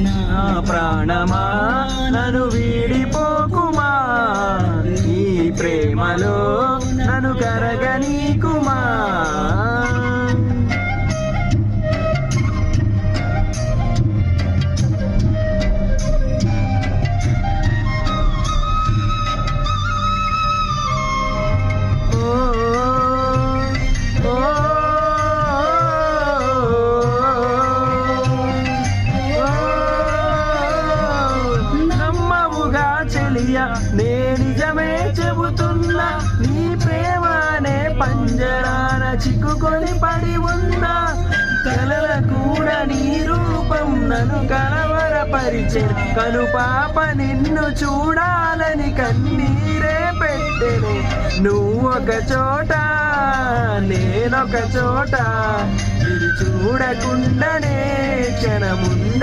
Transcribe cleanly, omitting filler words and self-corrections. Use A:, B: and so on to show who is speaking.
A: నా ప్రాణమా నన్ను వీడిపోకుమా, ఈ ప్రేమలో నన్ను కరగనీకుమా. నే నిజమే చెబుతున్నా, నీ ప్రేమనే పంజరాన చిక్కుకొని పడి ఉన్నా. కలల కూడా నీ రూపం నన్ను కలవరపరిచే, కనుపాప నిన్ను చూడాలని కన్నీరే పెట్టెను. నువ్వొక చోట నేనొక చోట, ఇది చూడకుండానే క్షణముండ